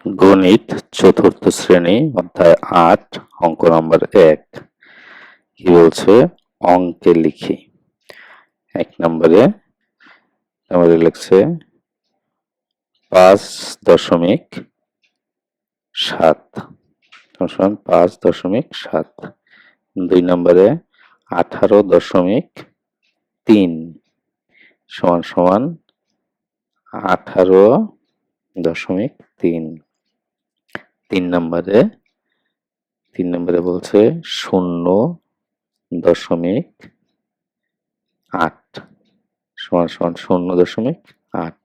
গণিত চতুর্থ শ্রেণী অধ্যায় ৮ অঙ্ক নম্বর ১ কি বলছে অঙ্কে লিখি। ১ নম্বরে লিখছে ৫.৭ 5.7। ২ নম্বরে 18.৩ সমান সমান 18.৩। ৩ নম্বরে বলছে 0.৮ সমান সমান 0.৮।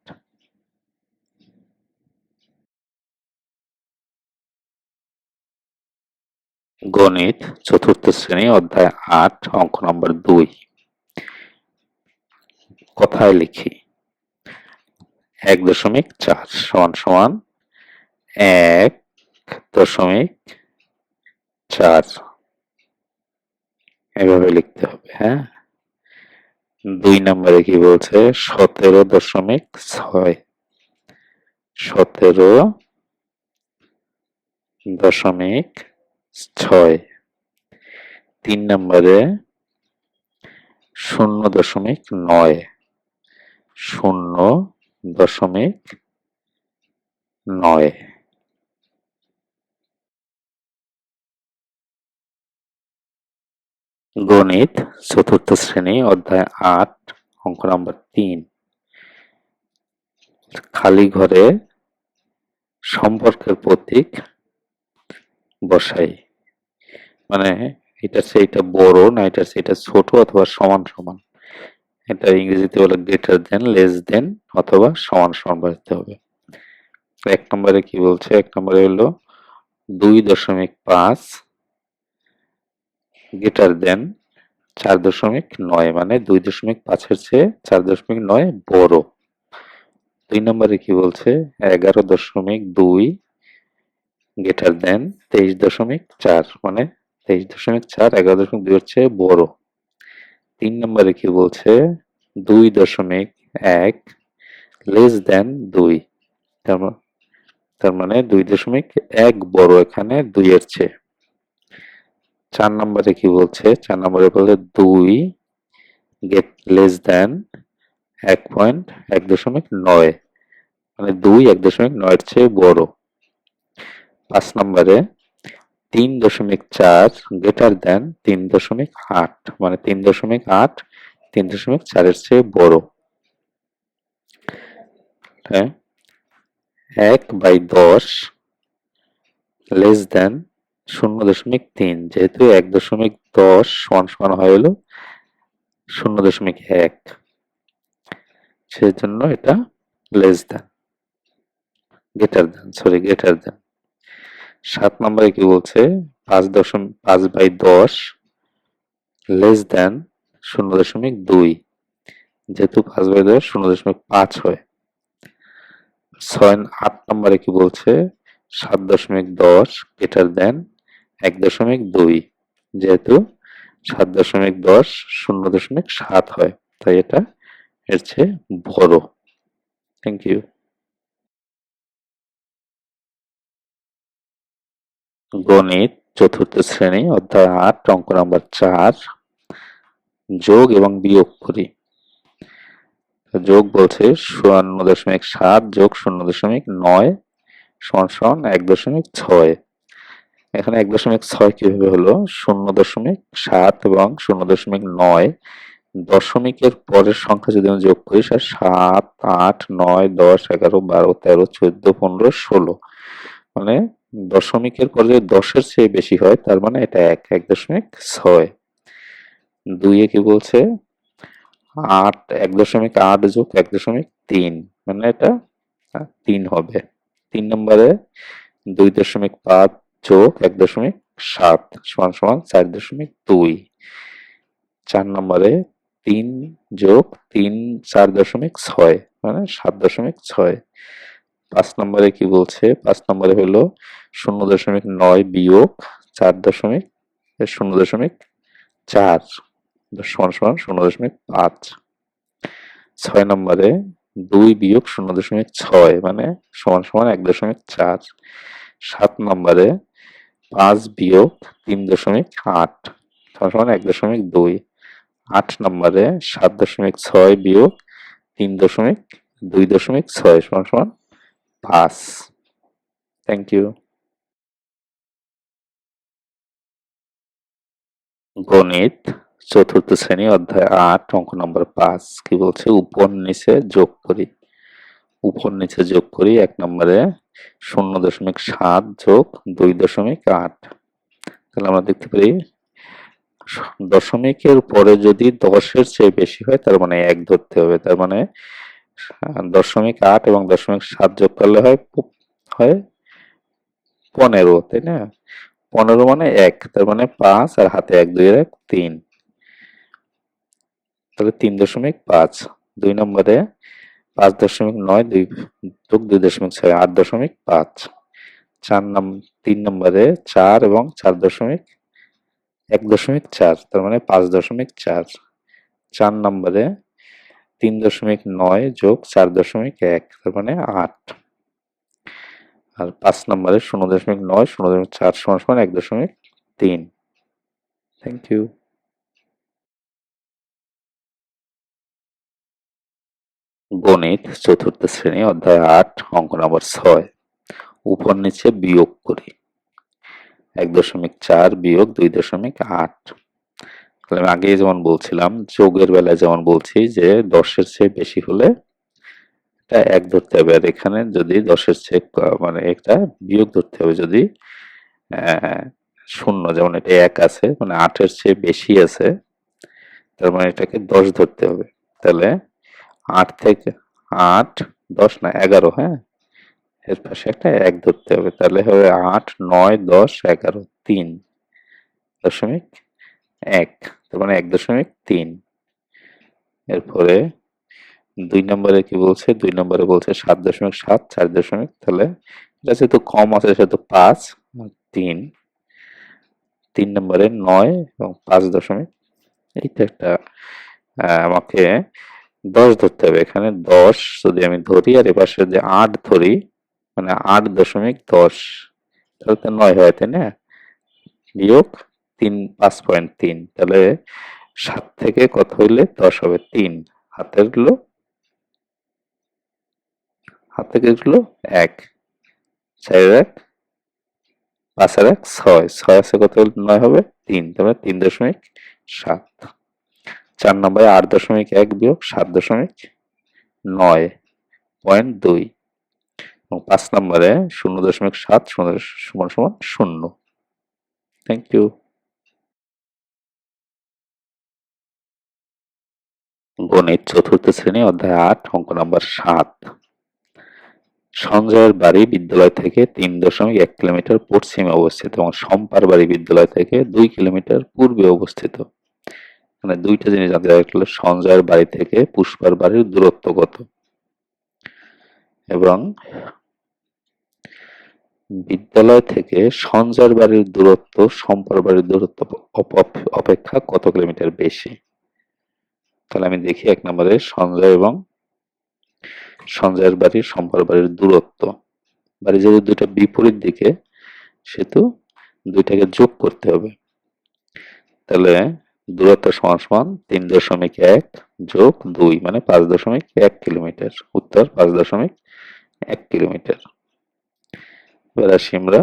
গণিত চতুর্থ শ্রেণী অধ্যায় ৮ অঙ্ক নম্বর ২ কথায় লিখি। ১.৪ সমান সমান ১.৪ এভাবে লিখতে হবে। হ্যাঁ, ২ নম্বরে কি বলছে 17.৬ 17.৬। ৩ নম্বরে 0.৯ 0.৯। গণিত চতুর্থ শ্রেণী অধ্যায় ৮ অঙ্ক নম্বর ৩ খালি ঘরে সম্পর্কের প্রতীক বসাই। মানে এটা সেইটা বড় না এটা সেটা ছোট অথবা সমান সমান, এটা ইংরেজিতে বলে গ্রেটার দেন, লেস দেন অথবা সমান সমান বসাতে হবে। ১ নম্বরে কি বলছে, ১ নম্বরে হলো 2.5 গ্রেটার দেন 4.9, মানে 2.5-এর চেয়ে 4.9 বড়। ২ নম্বরে কি বলছে 11.2 গ্রেটার দেন 23.4, মানে 23.4 11.2 এর চেয়ে বড়। ৩ নম্বরে কি বলছে 2.1 লেস দেন 2, তার মানে 2.1 বড় এখানে 2 এর চেয়ে। ৪ নম্বরে কি বলছে ৪ নম্বরে বলে ২ লেস দেন 1.9, মানে 2 1.9 এর চেয়ে বড়। ৫ নম্বরে ৩.৪ গ্রেটার দেন 3.8, মানে 3.8 3.4 এর চেয়ে বড়। হ্যাঁ, 1/10 লেস দেন 0.3, যেহেতু 1.10 সমান সমান হয়ে গেল 0.1, সেজন্য এটা লেস দেন গ্রেটার দেন। ৭ নম্বরে কি বলছে 5/10 লেস দেন 0.2, যেহেতু 5/10 0.5 হয়। ৮ নম্বরে কি বলছে 7.10 গ্রেটার দেন 1.2, যেহেতু 7.10 0.7 হয়, তাই এটা এর চেয়ে বড়। Thank you. গণিত চতুর্থ শ্রেণী অধ্যায় ৮ অঙ্ক নম্বর ৪ যোগ এবং বিয়োগ করি। যোগ বলছে 54.7 যোগ 0.9 সমান সমান 1.6। এখানে 1.6 কিভাবে হলো, 0.7 এবং 0.9 দশমিকের পরের সংখ্যা যদি আমি যোগ করি 7 8 9 10 11 12 13 14 15 16, মানে দশমিকের পরে যদি 10-এর চেয়ে বেশি হয় তার মানে এটা 1.6। 2 এ কি বলছে 1.8 যোগ 1.3, মানে এটা 3 হবে। 3 নম্বরে 2.5 যোগ 1.7 সমান সমান 4.2। 4 নম্বরে 3 যোগ 3 4.6, মানে 7.6। 5 নম্বরে কি বলছে 5 নম্বরে হলো 0.9 বিয়োগ 0.4 সমান সমান 0.5। 6 নম্বরে 2 বিয়োগ 0.6 মানে সমান সমান 1.4। 7 নম্বরে 5 বিয়োগ 3.8 সমান সমান 1.2। 8 নম্বরে 7.6 বিয়োগ 3.2.6 সমান সমান 5। Thank you. গণিত চতুর্থ শ্রেণী অধ্যায় 8 অঙ্ক নম্বর 5 কি বলছে, উপর নিচে যোগ করি। উপর নিচে যোগ করি। 1 নম্বরে 0.7 যোগ 2.8। তাহলে আমরা দেখতে পারি দশমিকের পরে যদি 10-এর চেয়ে বেশি হয় তার মানে 1 ধরতে হবে। তার মানে 0.8 এবং 0.7 যোগ করলে হয় 15, তাই না? 15 মানে 1, তার মানে 5 আর হাতে 1, 2 এর 1, 3, তাহলে 3.5। 2 নম্বরে 5.9 2 যোগ 2.6 8.5। 3 নম্বরে 4 এবং 1.4 তার মানে 5.4। 4 নম্বরে 3.9 যোগ 4.1 তার মানে 8। আর 5 নম্বরে 0.9 0.4 সমান সমান 1.3। Thank you. গণিত চতুর্থ শ্রেণী অধ্যায় 8 অঙ্ক নম্বর 6 উপর নিচে বিয়োগ করি। 1.4 বিয়োগ 2.8। তাহলে আমি আগে যেমন বলছিলাম যোগের বেলায় যেমন বলছি যে 10-এর চেয়ে বেশি হলে এটা 1 ধরতে হবে, আর এখানে যদি 10-এর চেয়ে মানে একটা বিয়োগ ধরতে হবে। যদি শূন্য যেমন এটা 1 আছে মানে 8-এর চেয়ে বেশি আছে তার মানে এটাকে 10 ধরতে হবে। তাহলে 8 থেকে 8 10 না 11, হ্যাঁ, এর পাশে একটা 1 ধরতে হবে। তাহলে হবে 8 9 10 11 3.1 তার মানে 1.3। এরপরে 2 নম্বরে কি বলছে, 2 নম্বরে বলছে 7.7 4 দশমিক, তাহলে এটা যেহেতু কম আছে সেহেতু 5 3। 3 নম্বরে 9 এবং 5 দশমিক, এইটা একটা আমাকে 10 ধরতে হবে। এখানে 10 যদি আমি ধরি আর এপাশে যদি 8 ধরি মানে 8.10 তাহলে তো 9 হয়, তাই না? বিয়োগ 3 5.3, তাহলে 7 থেকে কত হইলে 10 হবে 3। হাতের গুলো হাত থেকে গেলো 1 4 1 5 আর 1 6 6 আছে কত হলে 9 হবে 3, তাহলে 3.7। 4 নম্বরে 8.1 বিয়োগ 7.9.2 এবং 5 নম্বরে 0.7 সমান সমান 0। Thank you. গণিত চতুর্থ শ্রেণী অধ্যায় 8 অঙ্ক নম্বর 7 সঞ্জয়ের বাড়ি বিদ্যালয় থেকে 3.1 কিলোমিটার পশ্চিমে অবস্থিত এবং শম্পার বাড়ি বিদ্যালয় থেকে 2 কিলোমিটার পূর্বে অবস্থিত। মানে দুইটা জিনিস জানতে চাইছিল, সঞ্জয়ের বাড়ি থেকে পুষ্পার বাড়ির দূরত্ব কত এবং বিদ্যালয় থেকে সঞ্জয়ের বাড়ির দূরত্ব শম্পার বাড়ির দূরত্ব অপেক্ষা কত কিলোমিটার বেশি। তাহলে আমি দেখি 1 নম্বরে সঞ্জয়ের বাড়ির শম্পার বাড়ির দূরত্ব। বাড়ি যেহেতু দুইটা বিপরীত দিকে সেহেতু দুইটাকে যোগ করতে হবে। তাহলে দূরত্ব সমান সমান 3.1 যোগ 2 মানে 5.1 কিলোমিটার। উত্তর 5.1 কিলোমিটার। এবার আসি আমরা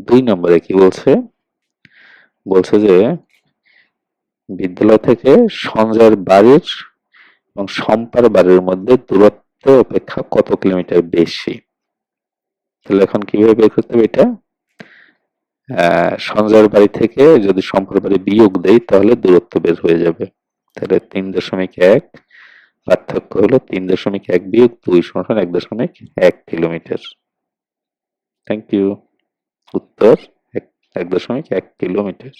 2 নম্বরে কি বলছে, বলছে যে বিদ্যালয় থেকে সঞ্জয়ের বাড়ির এবং শম্পার বাড়ির মধ্যে দূরত্ব অপেক্ষা কত কিলোমিটার বেশি। তাহলে এখন কিভাবে বের করতে হবে এটা, সঞ্জয়ের বাড়ি থেকে যদি শম্পার বাড়ি বিয়োগ দেই তাহলে দূরত্ব বের হয়ে যাবে। তাহলে 3.1 পার্থক্য হলো 3.1 বিয়োগ 2 সমান 1.1 কিলোমিটার। Thank you. উত্তর 1.1 কিলোমিটার।